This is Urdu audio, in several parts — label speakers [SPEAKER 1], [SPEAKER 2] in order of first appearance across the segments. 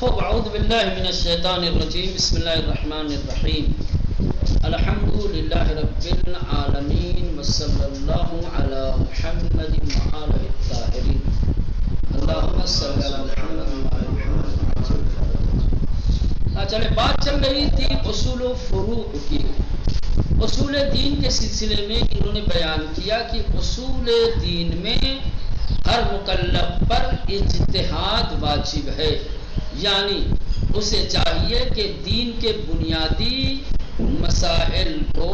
[SPEAKER 1] خوب اعوذ باللہ من الشیطان الرجیم بسم اللہ الرحمن الرحیم الحمد للہ رب العالمین وصلی اللہ علی محمد وآلہ الطاہرین اللہم صلی علی محمد وآلہ محمد. چلے بات چل رہی تھی اصول و فروع کی. اصول دین کے سلسلے میں انہوں نے بیان کیا کہ اصول دین میں ہر مکلف پر اجتہاد واجب ہے، یعنی اسے چاہیے کہ دین کے بنیادی مسائل کو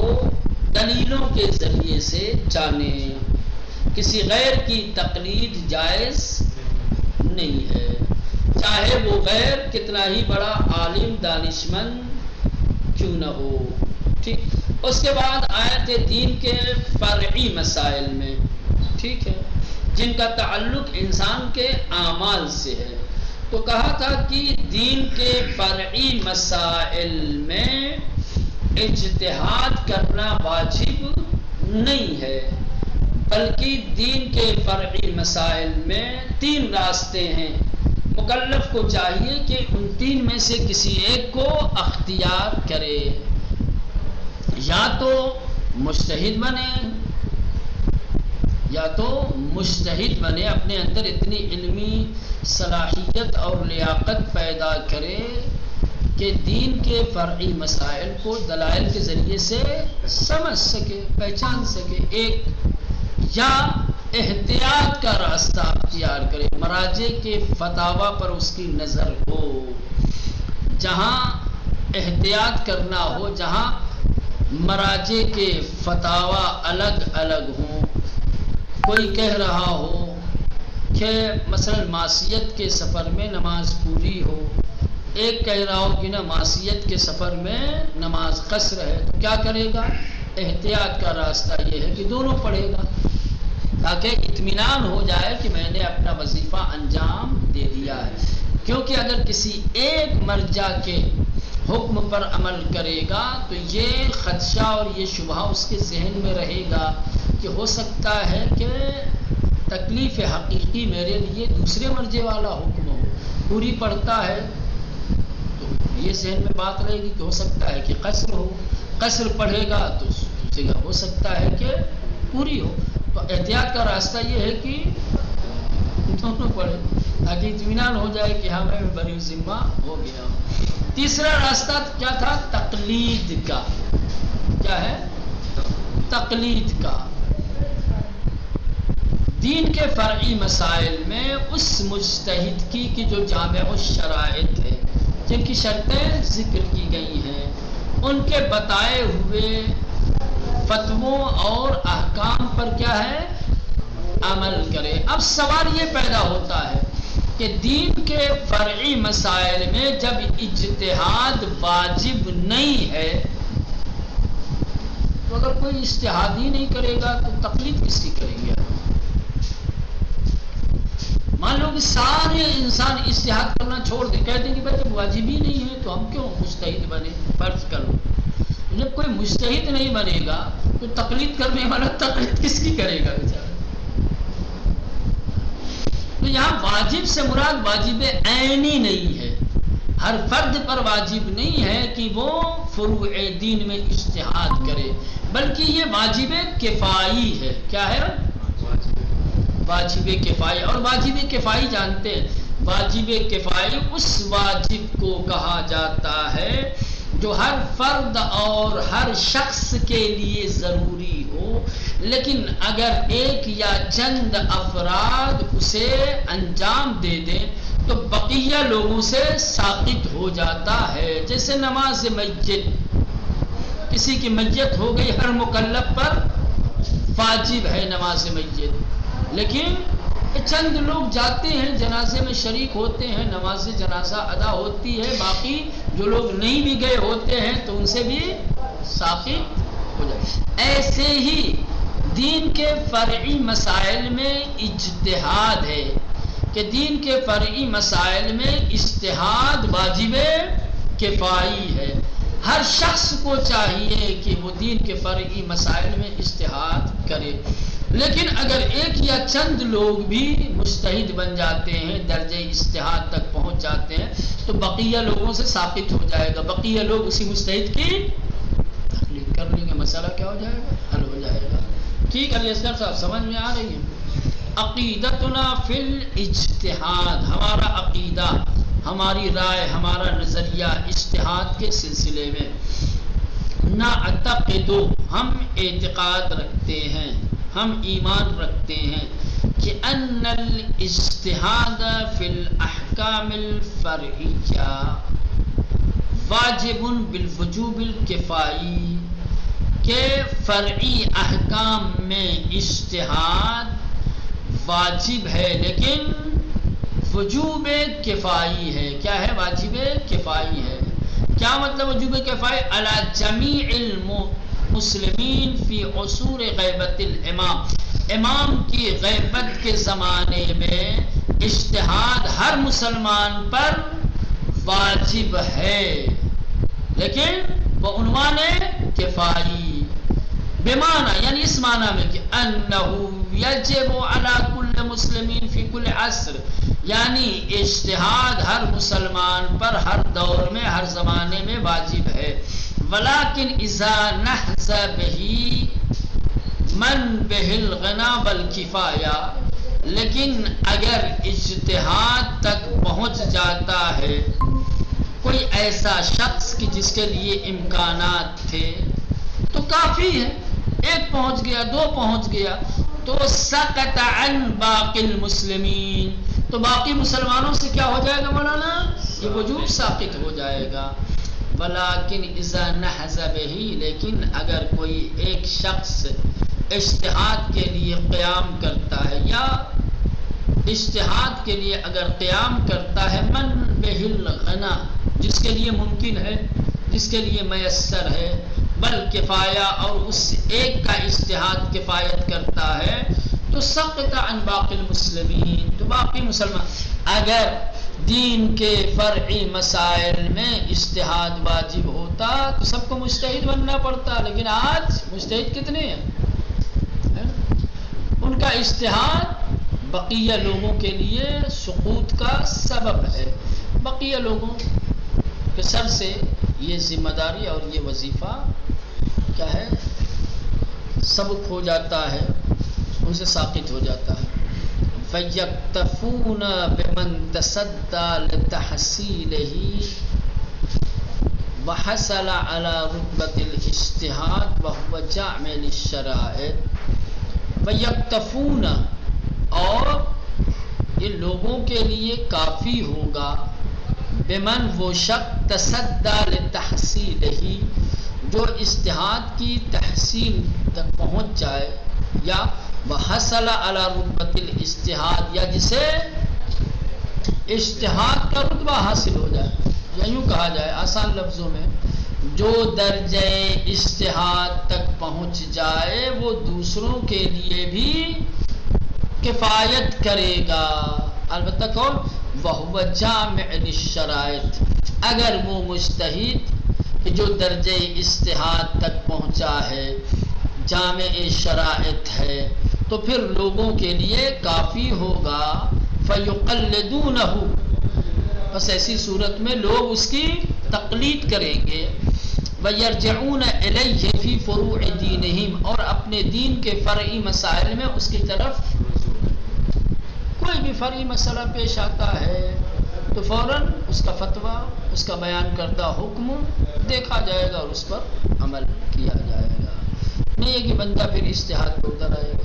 [SPEAKER 1] دلیلوں کے ذریعے سے جانے. کسی غیر کی تقلید جائز نہیں ہے، چاہے وہ غیر کتنا ہی بڑا عالم دانشمند کیوں نہ ہو. ٹھیک. اس کے بعد آیت دین کے فرعی مسائل میں، ٹھیک ہے، جن کا تعلق انسان کے اعمال سے ہے، تو کہا تھا کہ دین کے فرعی مسائل میں اجتہاد کرنا واجب نہیں ہے، بلکہ دین کے فرعی مسائل میں 3 راستے ہیں. مکلف کو چاہیے کہ ان 3 میں سے کسی ایک کو اختیار کرے. یا تو مجتہد بنے، اپنے اندر اتنی علمی صلاحیت اور لیاقت پیدا کرے کہ دین کے فرعی مسائل کو دلائل کے ذریعے سے سمجھ سکے، پہچان سکے. ایک یا احتیاط کا راستہ اختیار کرے، مراجع کے فتاوی پر اس کی نظر ہو. جہاں احتیاط کرنا ہو، جہاں مراجع کے فتاوی الگ الگ ہوں، کوئی کہہ رہا ہو کہ مثلا معصیت کے سفر میں نماز پوری ہو، ایک کہہ رہا ہو کہ نہ معصیت کے سفر میں نماز قصر ہے، تو کیا کرے گا؟ احتیاط کا راستہ یہ ہے کہ دونوں پڑھے گا، تاکہ اطمینان ہو جائے کہ میں نے اپنا وظیفہ انجام دے دیا ہے. کیونکہ اگر کسی ایک مرجع کے حکم پر عمل کرے گا تو یہ خدشہ اور یہ شبہ اس کے ذہن میں رہے گا کہ ہو سکتا ہے کہ تکلیف حقیقی میرے لیے دوسرے مرجع والا حکم ہو. پوری پڑھتا ہے تو یہ ذہن میں بات رہے گی کہ ہو سکتا ہے کہ قصر ہو، قصر پڑھے گا تو دوسرے کا ہو سکتا ہے کہ پوری ہو. تو احتیاط کا راستہ یہ ہے کہ دونوں پڑھے تاکہ اطمینان ہو جائے کہ ہاں میں بری ذمہ ہو گیا ہوں. تیسرا راستہ کیا تھا؟ تقلید کا. کیا ہے؟ تقلید کا. دین کے فرعی مسائل میں اس مجتہد کی جو جامع الشرائط ہے، جن کی شرطیں ذکر کی گئی ہیں، ان کے بتائے ہوئے فتووں اور احکام پر کیا ہے؟ عمل کرے. اب سوال یہ پیدا ہوتا ہے کہ دین کے فرعی مسائل میں جب اجتہاد واجب نہیں ہے تو اگر کوئی اجتہاد ہی نہیں کرے گا تو تقلید کس کی کریں گے؟ مان لو کہ سارے انسان اجتہاد کرنا چھوڑ دیں، کہتے ہیں کہ بھائی جب واجب ہی نہیں ہے تو ہم کیوں مجتہد بنے؟ فرض کر لو جب کوئی مجتہد نہیں بنے گا تو تقلید کرنے والا تقلید کس کی کرے گا بیچارہ؟ تو یہاں واجب سے مراد واجب عینی نہیں ہے، ہر فرد پر واجب نہیں ہے کہ وہ فروع دین میں اجتہاد کرے، بلکہ یہ واجب کفائی ہے. کیا ہے؟ واجب کفائی. اور واجب کفائی جانتے ہیں، واجب کفائی اس واجب کو کہا جاتا ہے جو ہر فرد اور ہر شخص کے لیے ضروری ہو، لیکن اگر ایک یا چند افراد اسے انجام دے دیں تو بقیہ لوگوں سے ساقط ہو جاتا ہے. جیسے نماز مسجد، کسی کی میت ہو گئی، ہر مکلف پر واجب ہے نماز مسجد، لیکن چند لوگ جاتے ہیں، جنازے میں شریک ہوتے ہیں، نماز جنازہ ادا ہوتی ہے، باقی جو لوگ نہیں بھی گئے ہوتے ہیں تو ان سے بھی ساقط ہو جائے. ایسے ہی دین کے فرعی مسائل میں اجتہاد ہے کہ دین کے فرعی مسائل میں اجتہاد واجب کفائی ہے. ہر شخص کو چاہیے کہ وہ دین کے فرعی مسائل میں اجتہاد کرے. لیکن اگر ایک یا چند لوگ بھی مجتہد بن جاتے ہیں، درجہ اجتہاد تک پہنچ جاتے ہیں، تو بقیہ لوگوں سے ثابت ہو جائے گا، بقیہ لوگ اسی مجتہد کی تقلید کر لیں گے، مسئلہ کیا ہو جائے گا؟ حل ہو جائے گا۔ ٹھیک ہے اصغر صاحب، سمجھ میں آ رہی ہے؟ عقیدتنا فی الاجتہاد، ہمارا عقیدہ، ہماری رائے، ہمارا نظریہ اجتہاد کے سلسلے میں، نعتقد، ہم اعتقاد رکھتے ہیں، ہم ایمان رکھتے ہیں کہ ان الاجتہاد فی الاحکام الفرعیہ واجب بالوجوب الکفائی، کہ فرعی احکام میں اجتہاد واجب ہے لیکن وجوب کفائی ہے۔ کیا ہے؟ واجب کفائی ہے۔ کیا مطلب وجوب کفائی؟ علی جمیع المسلمین فی عصور غیبت الامام، امام کی غیبت کے زمانے میں اجتہاد ہر مسلمان پر واجب ہے، لیکن وہ عنوان کفائی، بمعنی یعنی اس معنی میں کہ انہو یجب علی کل مسلمین فی کل عصر، یعنی اجتہاد ہر مسلمان پر ہر دور میں، ہر زمانے میں واجب ہے۔ ولیکن اذا نحظ بہی من بہ الغنا والکفایہ، لیکن اگر اجتہاد تک پہنچ جاتا ہے کوئی ایسا شخص کہ جس کے لیے امکانات تھے تو کافی ہے، ایک پہنچ گیا، دو پہنچ گیا، تو سقط عن باقی المسلمین، تو باقی مسلمانوں سے کیا ہو جائے گا مولانا؟ یہ وجوب ساقط ہو جائے گا۔ ولیکن اذا نحظ بہی، لیکن اگر کوئی ایک شخص اجتہاد کے لیے قیام کرتا ہے، یا اجتہاد کے لیے اگر قیام کرتا ہے، من بہ الغنا، جس کے لیے ممکن ہے، جس کے لیے میسر ہے، بل کفایہ، اور اس ایک کا اجتہاد کفایت کرتا ہے، تو سقط عن باقی المسلمین، تو باقی مسلمان، اگر دین کے فرعی مسائل میں اجتہاد واجب ہوتا تو سب کو مجتہد بننا پڑتا، لیکن آج مجتہد کتنے ہیں؟ ان کا اجتہاد بقیہ لوگوں کے لیے سقوط کا سبب ہے، بقیہ لوگوں کے سر سے یہ ذمہ داری اور یہ وظیفہ کیا ہے؟ سبق ہو جاتا ہے، ان سے ساقط ہو جاتا ہے۔ فَيَكْتَفُونَ بِمَنْ تَصَدَّى لِتَحْصِيلِهِ وَحَصَلَ عَلَى رُتْبَةِ الْاجْتِهَادِ وَهُوَ جَامِعٌ لِلشَّرَائِعِ۔ فَيَكْتَفُونَ، اور یہ لوگوں کے لیے کافی ہوگا، بمن، وہ شخص، تصدی لتحصیلہ، جو اجتہاد کی تحصیل تک پہنچ جائے، یا وحصل علی رتبۃ الاجتہاد، یا جسے اجتہاد کا رتبہ حاصل ہو جائے، یا یوں کہا جائے آسان لفظوں میں، جو درجہ اجتہاد تک پہنچ جائے وہ دوسروں کے لیے بھی کفایت کرے گا، البتہ کون؟ وَهُوَ جَامِعٌ لِلشَّرَائِعِ، اگر وہ مجتہد جو درجہ اجتہاد تک پہنچا ہے، جامع شرائط ہے، تو پھر لوگوں کے لیے کافی ہوگا، فَيُقَلِّدُونَهُ، بس ایسی صورت میں لوگ اس کی تقلید کریں گے، وَيَرْجِعُونَ إِلَيْهِ فِي فُرُوعِ دِينِهِمْ، اور اپنے دین کے فرعی مسائل میں اس کی طرف، کوئی بھی فرعی مسئلہ پیش آتا ہے تو فوراً اس کا فتویٰ، اس کا بیان کردہ حکم دیکھا جائے گا اور اس پر عمل کیا جائے گا، نہیں ہے کہ بندہ پھر اجتہاد کو اتر آئے گا۔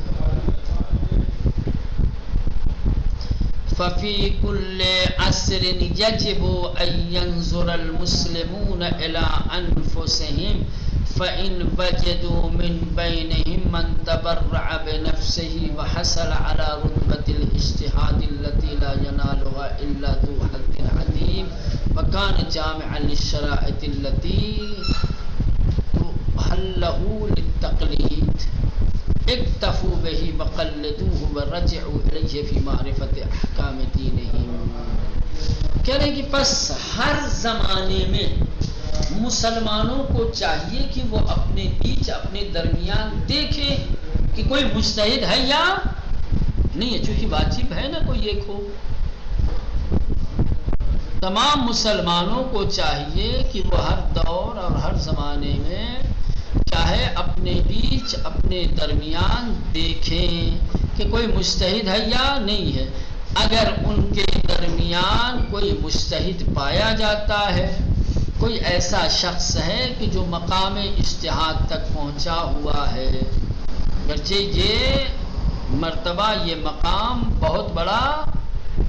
[SPEAKER 1] ففی کل عصر یجب ان ینظر المسلمون الى انفسهم فإن وجدوا من بينهم من تبرع بنفسه وحصل على رتبة الاجتهاد التي لا ينالها إلا ذو حد عظيم وكان جامعا للشرائط التي تؤهله للتقليد اكتفوا به وقلدوه ورجعوا إليه في معرفة أحكام دينهم۔ کہہ رہے کہ پس ہر زمانے میں مسلمانوں کو چاہیے کہ وہ اپنے بیچ، اپنے درمیان دیکھیں کہ کوئی مجتہد ہے یا نہیں ہے، چونکہ واجب ہے نا کوئی ایک ہو۔ تمام مسلمانوں کو چاہیے کہ وہ ہر دور اور ہر زمانے میں چاہے اپنے بیچ اپنے درمیان دیکھیں کہ کوئی مجتہد ہے یا نہیں ہے۔ اگر ان کے درمیان کوئی مجتہد پایا جاتا ہے، کوئی ایسا شخص ہے کہ جو مقام اجتہاد تک پہنچا ہوا ہے، بچے یہ مرتبہ یہ مقام بہت بڑا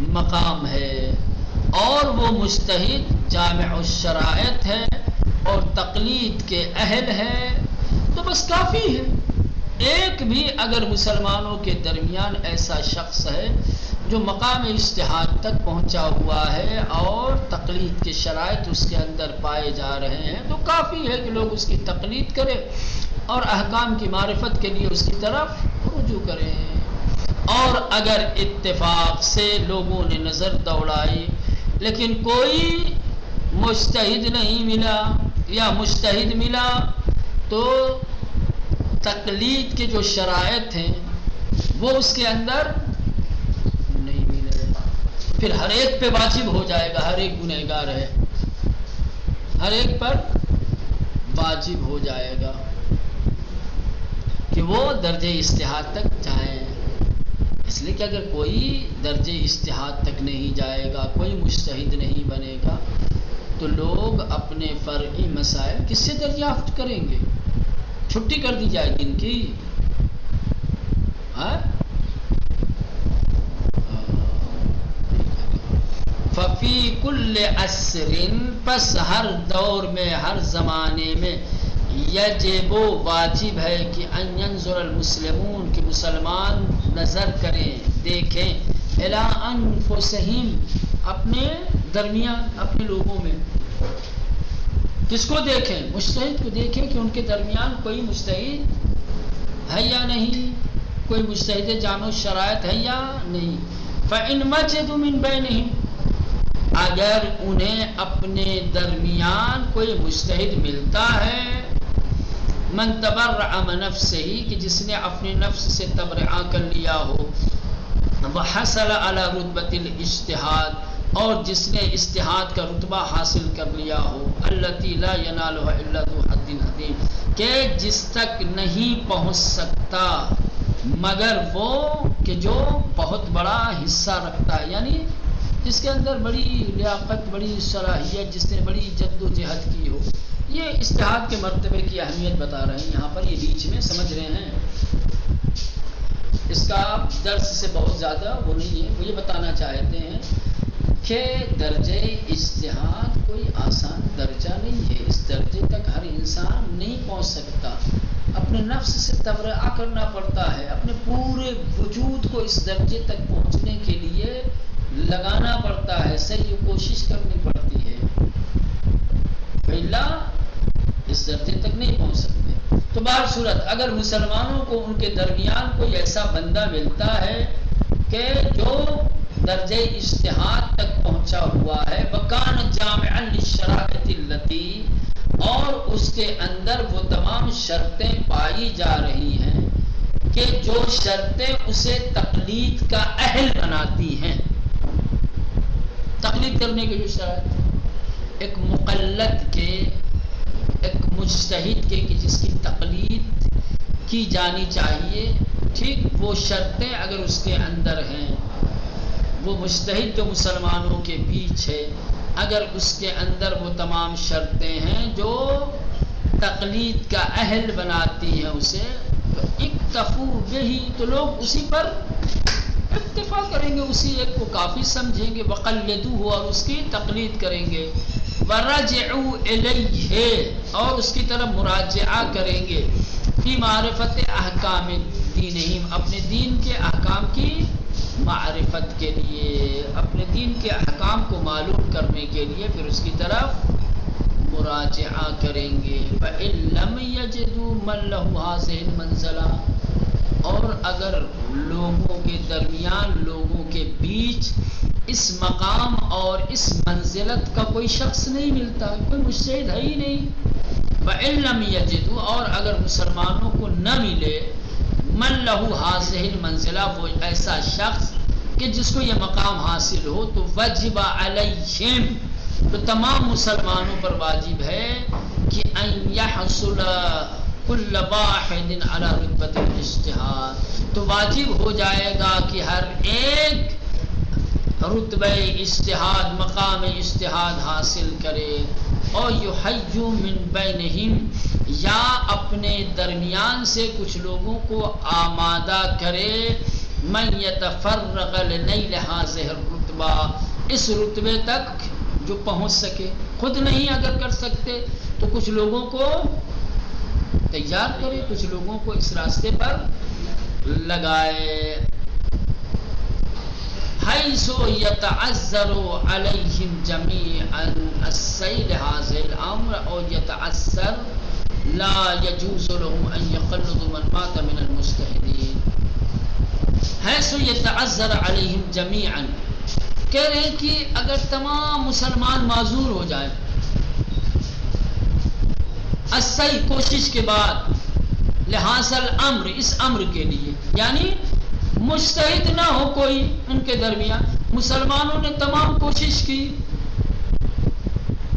[SPEAKER 1] مقام ہے اور وہ مجتہد جامع الشرائط ہے اور تقلید کے اہل ہے، تو بس کافی ہے۔ ایک بھی اگر مسلمانوں کے درمیان ایسا شخص ہے جو مقام اجتہاد تک پہنچا ہوا ہے اور تقلید کے شرائط اس کے اندر پائے جا رہے ہیں، تو کافی ہے کہ لوگ اس کی تقلید کریں اور احکام کی معرفت کے لیے اس کی طرف رجوع کریں۔ اور اگر اتفاق سے لوگوں نے نظر دوڑائی لیکن کوئی مجتہد نہیں ملا یا مجتہد ملا، تو تقلید کے جو شرائط ہیں وہ اس کے اندر نہیں ملے، پھر ہر ایک پہ واجب ہو جائے گا، ہر ایک گنہگار ہے، ہر ایک پر واجب ہو جائے گا کہ وہ درجہ اجتہاد تک جائیں۔ اس لیے کہ اگر کوئی درجہ اجتہاد تک نہیں جائے گا، کوئی مجتہد نہیں بنے گا، تو لوگ اپنے فرعی مسائل کس سے دریافت کریں گے؟ چھٹی کر دی جائے گی ان کی، ففی کل عصر، پس ہر دور میں ہر زمانے میں یجب واجب ہے کہ ان ينظر المسلمون، کہ مسلمان نظر کریں دیکھیں الی انفسہم، اپنے درمیان اپنے لوگوں میں۔ کس کو دیکھیں؟ مجتہد کو دیکھیں کہ ان کے درمیان کوئی مجتہد ہے یا نہیں، کوئی مجتہد جامع الشرائط ہے یا نہیں۔ فإن وجدوا من بینہم، اگر انہیں اپنے درمیان کوئی مجتہد ملتا ہے، من تبرع من نفسہ، کہ جس نے اپنے نفس سے تبرع کر لیا ہو، وحصل علی رتبۃ الاجتہاد، اور جس نے اجتہاد کا رتبہ حاصل کر لیا ہو، التی لا ینالها الا ذو حد عظیم، کہ جس تک نہیں پہنچ سکتا مگر وہ کہ جو بہت بڑا حصہ رکھتا ہے، یعنی جس کے اندر بڑی لیاقت، بڑی صلاحیت، جس نے بڑی جد و جہد کی ہو۔ یہ اجتہاد کے مرتبے کی اہمیت بتا رہے ہیں یہاں پر، یہ بیچ میں سمجھ رہے ہیں، اس کا درس سے بہت زیادہ وہ نہیں ہے۔ وہ یہ بتانا چاہتے ہیں کہ درجہ اجتہاد کوئی آسان درجہ نہیں ہے، اس درجے تک ہر انسان نہیں پہنچ سکتا، اپنے نفس سے تبرع کرنا پڑتا ہے، اپنے پورے وجود کو اس درجے تک پہنچنے کے لیے لگانا پڑتا ہے، صحیح کوشش کرنی پڑتی ہے، الا اس درجے تک نہیں پہنچ سکتے۔ تو بہر صورت اگر مسلمانوں کو ان کے درمیان کوئی ایسا بندہ ملتا ہے کہ جو درجہ اجتہاد تک پہنچا ہوا ہے، وکان جامعا للشرائط التی، اور اس کے اندر وہ تمام شرطیں پائی جا رہی ہیں کہ جو شرطیں اسے تقلید کا اہل بناتی ہیں، تقلید کرنے کے جو شرائط، ایک مقلد کے، ایک مجتہد کے کہ جس کی تقلید کی جانی چاہیے، ٹھیک، وہ شرطیں اگر اس کے اندر ہیں، وہ مجتہد جو مسلمانوں کے بیچ ہے، اگر اس کے اندر وہ تمام شرطیں ہیں جو تقلید کا اہل بناتی ہیں اسے، تو اکتفوا بہ، تو لوگ اسی پر اکتفا کریں گے، اسی ایک کو کافی سمجھیں گے، وقلدوہ، اور اس کی تقلید کریں گے، ورجعوا الیہ، اور اس کی طرف مراجعہ کریں گے، فی معرفت احکام دینہم، اپنے دین کے احکام کی معرفت کے لیے، اپنے دین کے احکام کو معلوم کرنے کے لیے پھر اس کی طرف مراجعہ کریں گے۔ فإن لم یجدوا من له هذه المنزلہ، اور اگر لوگوں کے درمیان، لوگوں کے بیچ اس مقام اور اس منزلت کا کوئی شخص نہیں ملتا، کوئی مجتہد ہے ہی نہیں، فإن لم یجدوا، اور اگر مسلمانوں کو نہ ملے من لہو حاصل منزلہ، وہ ایسا شخص کہ جس کو یہ مقام حاصل ہو، تو وجب علیہم، تو تمام مسلمانوں پر واجب ہے کہ ان یحصل کل واحد علی رتبۃ الاجتہاد، تو واجب ہو جائے گا کہ ہر ایک رتبہ اجتہاد، مقام اجتہاد حاصل کرے، اور یحیو من بینہم، یا اپنے درمیان سے کچھ لوگوں کو آمادہ کرے، من یتفرغ لنیل ہذہ الرتبہ، اس رتبے تک جو پہنچ سکے، خود نہیں اگر کر سکتے تو کچھ لوگوں کو تیار کرے، کچھ لوگوں کو اس راستے پر لگائے۔ حیث یتعذر علیہم جمیعا السیل ھذہ الامر، اور یتعذر لا یجوز لهم ان یقلدوا من مات من المجتہدین۔ حیث یتعذر علیہم جمیعا، کہہ رہے ہیں کہ اگر تمام مسلمان معذور ہو جائے، السعی کوشش کے بعد، لحاظ الامر اس امر کے لیے، یعنی مجتہد نہ ہو کوئی ان کے درمیان، مسلمانوں نے تمام کوشش کی،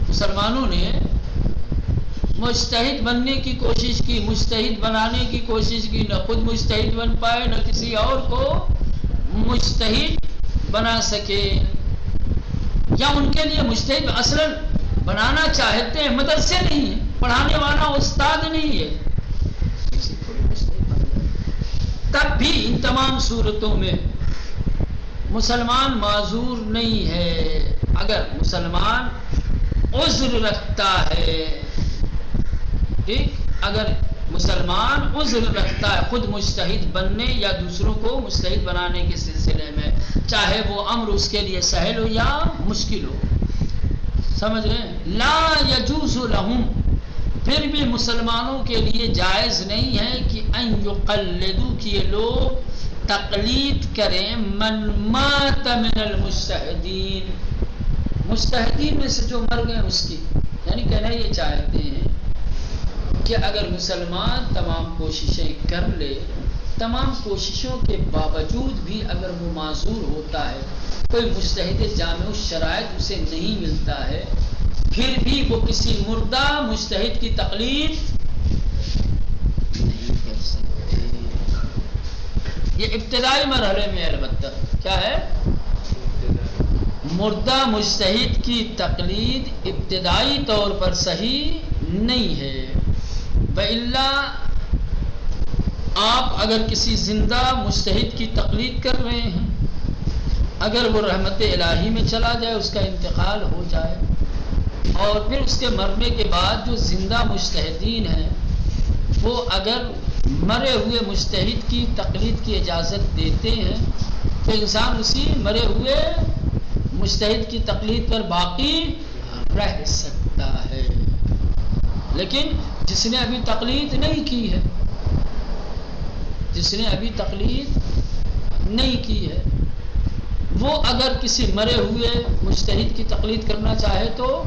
[SPEAKER 1] مسلمانوں نے مجتہد بننے کی کوشش کی، مجتہد بنانے کی کوشش کی، نہ خود مجتہد بن پائے نہ کسی اور کو مجتہد بنا سکے، یا ان کے لیے مجتہد اصلاً بنانا چاہتے ہیں، مدرسے نہیں ہیں، پڑھانے والا استاد نہیں ہے، تب بھی ان تمام صورتوں میں مسلمان معذور نہیں ہے۔ اگر مسلمان عذر رکھتا ہے، ٹھیک، اگر مسلمان عذر رکھتا ہے خود مجتہد بننے یا دوسروں کو مجتہد بنانے کے سلسلے میں، چاہے وہ امر اس کے لیے سہل ہو یا مشکل ہو، سمجھ رہے ہیں؟ لا یجوز لہم، پھر بھی مسلمانوں کے لیے جائز نہیں ہے کہ ان یقلدوا، کہ یہ لوگ تقلید کریں، من مات من المجتہدین، مجتہدین میں سے جو مر گئے اس کی، یعنی کہنا یہ چاہتے ہیں کہ اگر مسلمان تمام کوششیں کر لے، تمام کوششوں کے باوجود بھی اگر وہ معذور ہوتا ہے، کوئی مجتہد جامع الشرائط اسے نہیں ملتا ہے، پھر بھی وہ کسی مردہ مجتہد کی تقلید نہیں کر سکتے۔ یہ ابتدائی مرحلے میں البتہ کیا ہے، مردہ مجتہد کی تقلید ابتدائی طور پر صحیح نہیں ہے، وَإِلَّا آپ اگر کسی زندہ مجتہد کی تقلید کر رہے ہیں، اگر وہ رحمت الہی میں چلا جائے، اس کا انتقال ہو جائے، اور پھر اس کے مرنے کے بعد جو زندہ مجتہدین ہیں وہ اگر مرے ہوئے مجتہد کی تقلید کی اجازت دیتے ہیں، تو انسان اسی مرے ہوئے مجتہد کی تقلید پر باقی رہ سکتا ہے۔ لیکن جس نے ابھی تقلید نہیں کی ہے، جس نے ابھی تقلید نہیں کی ہے، وہ اگر کسی مرے ہوئے مجتہد کی تقلید کرنا چاہے تو